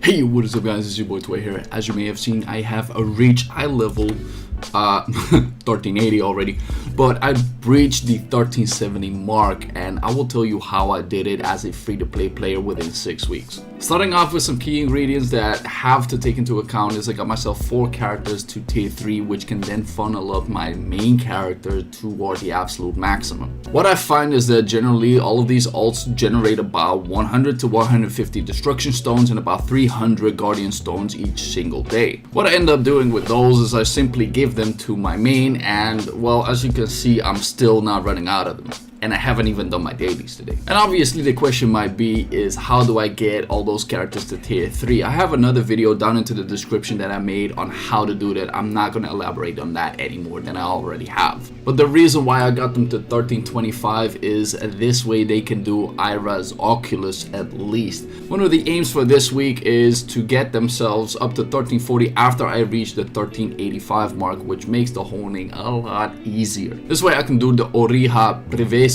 Hey, what is up guys, it's your boy Tway here. As you may have seen, I have reached ILVL 1380 already, but I breached the 1370 mark, and I will tell you how I did it as a free-to-play player within 6 weeks. Starting off with some key ingredients that have to take into account is I got myself 4 characters to tier 3, which can then funnel up my main character toward the absolute maximum. What I find is that generally all of these alts generate about 100 to 150 destruction stones and about 300 guardian stones each single day. What I end up doing with those is I simply give them to my main, and well, as you can see, I'm still not running out of them. And I haven't even done my dailies today. And obviously the question might be is how do I get all those characters to tier 3? I have another video down into the description that I made on how to do that. I'm not going to elaborate on that any more than I already have. But the reason why I got them to 1325 is this way they can do IRA's Oculus at least. One of the aims for this week is to get themselves up to 1340 after I reach the 1385 mark, which makes the honing a lot easier. This way I can do the Orija Prevesa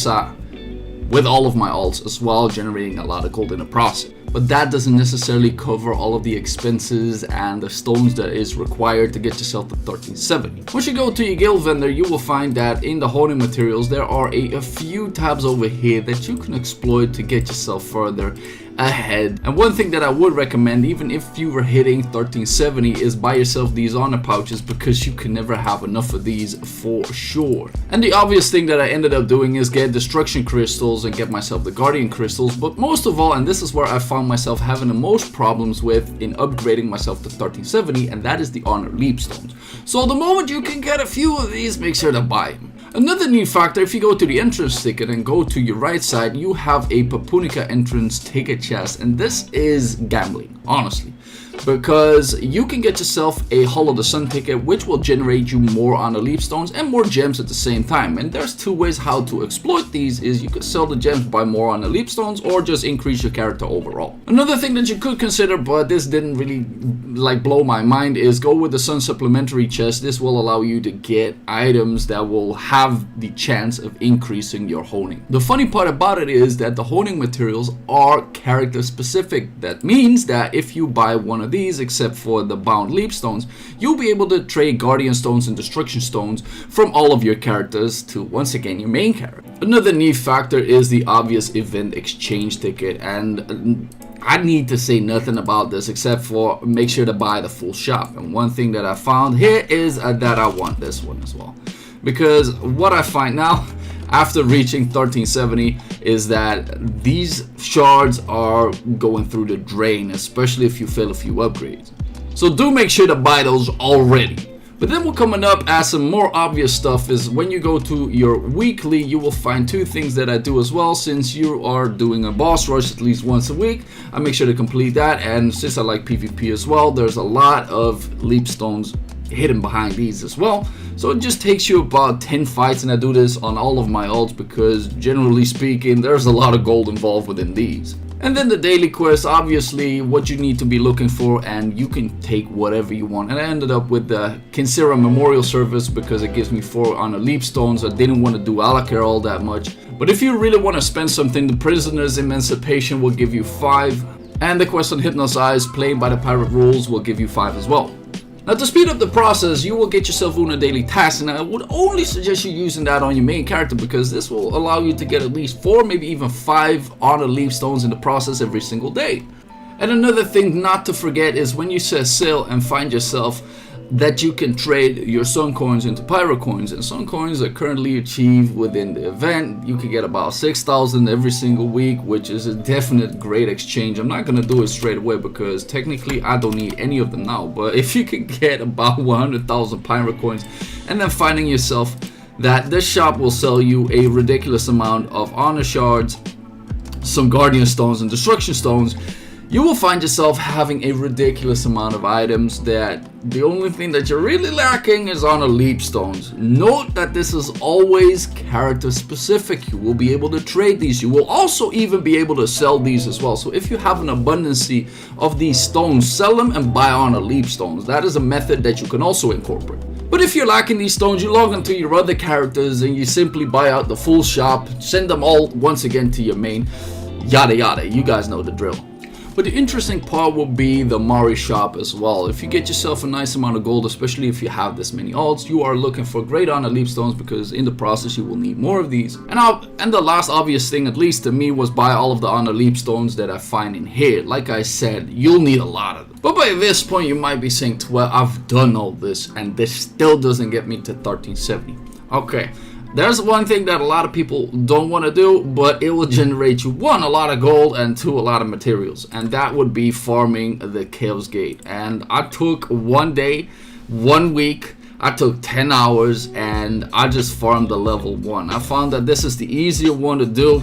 with all of my alts as well, generating a lot of gold in the process. But that doesn't necessarily cover all of the expenses and the stones that is required to get yourself to 1370. Once you go to your guild vendor, you will find that in the honing materials there are a few tabs over here that you can exploit to get yourself further ahead. And one thing that I would recommend, even if you were hitting 1370, is buy yourself these honor pouches, because you can never have enough of these for sure. And the obvious thing that I ended up doing is get destruction crystals and get myself the guardian crystals. But most of all, and this is where I found myself having the most problems with in upgrading myself to 1370, and that is the honor leap stones. So the moment you can get a few of these, make sure to buy them. Another neat factor, if you go to the entrance ticket and go to your right side, you have a Papunica entrance ticket chest, and this is gambling, honestly, because you can get yourself a Hollow the Sun ticket, which will generate you more honor leap stones and more gems at the same time. And there's 2 ways how to exploit these: is you could sell the gems, buy more honor leap stones, or just increase your character overall. Another thing that you could consider, but this didn't really blow my mind, is go with the Sun supplementary chest. This will allow you to get items that will have the chance of increasing your honing. The funny part about it is that the honing materials are character specific. That means that if you buy one of these, except for the bound leap stones, you'll be able to trade guardian stones and destruction stones from all of your characters to, once again, your main character. Another neat factor is the obvious event exchange ticket, and I need to say nothing about this except for make sure to buy the full shop. And one thing that I found here is that I want this one as well, because what I find now after reaching 1370 is that these shards are going through the drain, especially if you fail a few upgrades. So do make sure to buy those already. But then what's coming up as some more obvious stuff is when you go to your weekly, you will find 2 things that I do as well. Since you are doing a boss rush at least once a week, I make sure to complete that. And since I like PvP as well, there's a lot of leap stones hidden behind these as well. So it just takes you about 10 fights, and I do this on all of my alts because generally speaking there's a lot of gold involved within these. And then the daily quest, obviously what you need to be looking for, and you can take whatever you want. And I ended up with the Kinsera Memorial Service because it gives me 4 honor leap stones. I didn't want to do Alakir all that much, but if you really want to spend something, the Prisoner's Emancipation will give you 5, and the quest on Hypnotize, playing by the pirate rules, will give you 5 as well. Now, to speed up the process, you will get yourself Una daily tasks, and I would only suggest you using that on your main character, because this will allow you to get at least 4, maybe even 5 honor leap stones in the process every single day. And another thing not to forget is when you set sail and find yourself that you can trade your sun coins into pyro coins, and sun coins are currently achieved within the event. You can get about 6,000 every single week, which is a definite great exchange. I'm not gonna do it straight away because technically I don't need any of them now, but if you can get about 100,000 pyro coins, and then finding yourself that this shop will sell you a ridiculous amount of honor shards, some guardian stones and destruction stones, you will find yourself having a ridiculous amount of items that the only thing that you're really lacking is honor leap stones. Note that this is always character specific. You will be able to trade these. You will also even be able to sell these as well. So if you have an abundance of these stones, sell them and buy honor leap stones. That is a method that you can also incorporate. But if you're lacking these stones, you log into your other characters and you simply buy out the full shop, send them all once again to your main, yada yada. You guys know the drill. But the interesting part will be the Mari shop as well. If you get yourself a nice amount of gold, especially if you have this many alts, you are looking for great honor leap stones, because in the process you will need more of these. And the last obvious thing, at least to me, was buy all of the honor leap stones that I find in here. Like I said, you'll need a lot of them. But by this point you might be saying, well, I've done all this and this still doesn't get me to 1370. Okay. There's one thing that a lot of people don't want to do, but it will generate you, one, a lot of gold, and two, a lot of materials. And that would be farming the Chaos Gate. And I took 1 day, 1 week, I took 10 hours, and I just farmed the level 1. I found that this is the easier one to do.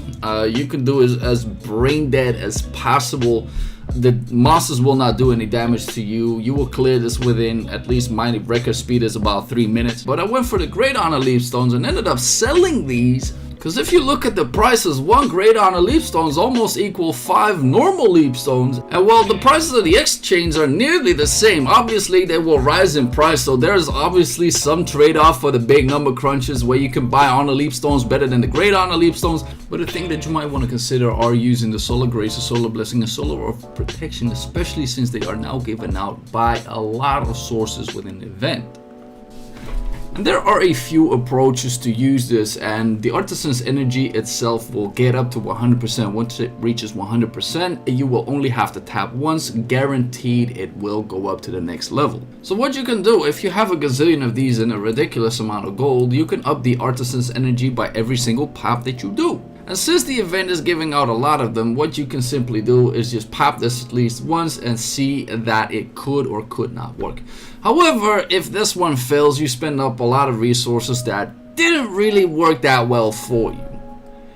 You can do it as brain dead as possible. The monsters will not do any damage to you. You will clear this within, at least my record speed is about 3 minutes. But I went for the Great Honor Leaf Stones and ended up selling these, because if you look at the prices, 1 Great Honor Leaf Stones almost equal 5 normal Leaf Stones. And while the prices of the exchange are nearly the same, obviously they will rise in price. So there's obviously some trade-off for the big number crunches where you can buy Honor Leaf Stones better than the Great Honor Leaf Stones. But the thing that you might want to consider are using the Solar Grace, the Solar Blessing, and Solar of Protection, especially since they are now given out by a lot of sources within the event. And there are a few approaches to use this, and the Artisan's energy itself will get up to 100%. Once it reaches 100%, you will only have to tap once, guaranteed it will go up to the next level. So what you can do, if you have a gazillion of these and a ridiculous amount of gold, you can up the Artisan's energy by every single pop that you do. And since the event is giving out a lot of them, what you can simply do is just pop this at least once and see that it could or could not work. However, if this one fails, you spend up a lot of resources that didn't really work that well for you.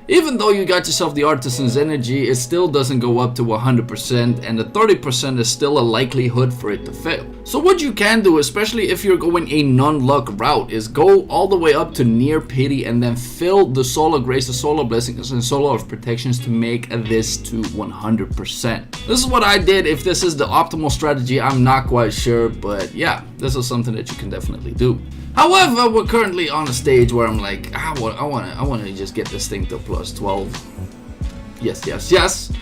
Even though you got yourself the Artisan's energy, it still doesn't go up to 100%, and the 30% is still a likelihood for it to fail. So what you can do, especially if you're going a non-luck route, is go all the way up to near pity and then fill the Solar Grace, the Solar Blessings, and Solar of Protections to make this to 100%. This is what I did. If this is the optimal strategy, I'm not quite sure, but yeah, this is something that you can definitely do. However, we're currently on a stage where I'm like, I want to just get this thing to plus 12. Yes.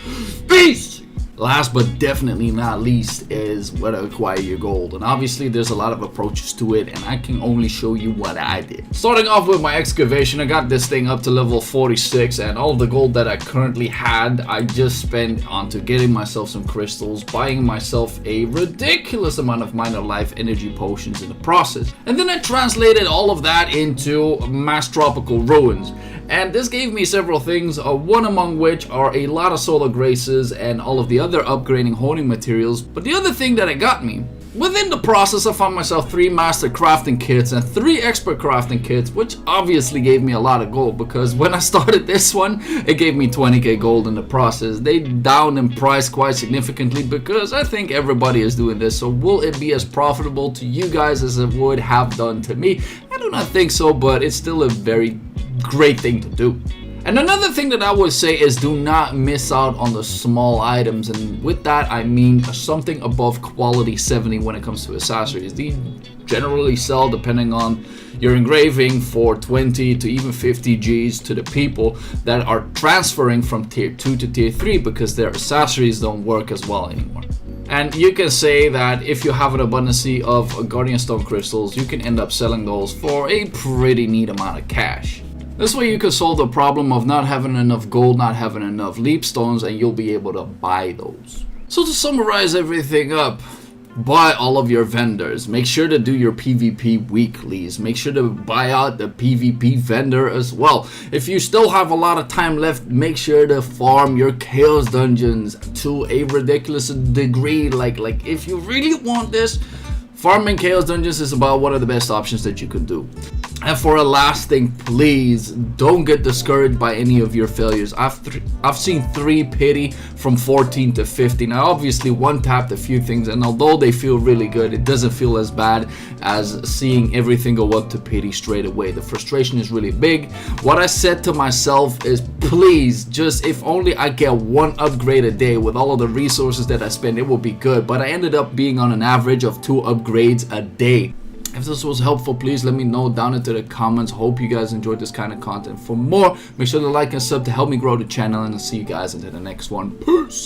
Peace! Last but definitely not least is where to acquire your gold. And obviously there's a lot of approaches to it, and I can only show you what I did. Starting off with my excavation, I got this thing up to level 46, and all the gold that I currently had, I just spent onto getting myself some crystals, buying myself a ridiculous amount of minor life energy potions in the process. And then I translated all of that into mass tropical ruins. And this gave me several things, one among which are a lot of Solar Graces and all of the other upgrading hoarding materials. But the other thing that it got me, within the process I found myself 3 master crafting kits and 3 expert crafting kits, which obviously gave me a lot of gold, because when I started this one, it gave me 20k gold in the process. They downed in price quite significantly because I think everybody is doing this. So will it be as profitable to you guys as it would have done to me? I do not think so, but it's still a very great thing to do. And another thing that I would say is do not miss out on the small items, and with that I mean something above quality 70 when it comes to accessories. These generally sell, depending on your engraving, for 20 to even 50 G's to the people that are transferring from tier 2 to tier 3 because their accessories don't work as well anymore. And you can say that if you have an abundance of Guardian Stone crystals, you can end up selling those for a pretty neat amount of cash. This way you can solve the problem of not having enough gold, not having enough leap stones, and you'll be able to buy those. So to summarize everything up, buy all of your vendors. Make sure to do your PvP weeklies. Make sure to buy out the PvP vendor as well. If you still have a lot of time left, make sure to farm your Chaos Dungeons to a ridiculous degree. Like if you really want this, farming Chaos Dungeons is about one of the best options that you can do. And for a last thing, please don't get discouraged by any of your failures. I've seen 3 pity from 14 to 15. I obviously one-tapped a few things, and although they feel really good, it doesn't feel as bad as seeing everything go up to pity straight away. The frustration is really big. What I said to myself is, please, just if only I get 1 upgrade a day with all of the resources that I spend, it will be good. But I ended up being on an average of 2 upgrades a day. If this was helpful, please let me know down into the comments. Hope you guys enjoyed this kind of content. For more, make sure to like and sub to help me grow the channel, and I'll see you guys into the next one. Peace!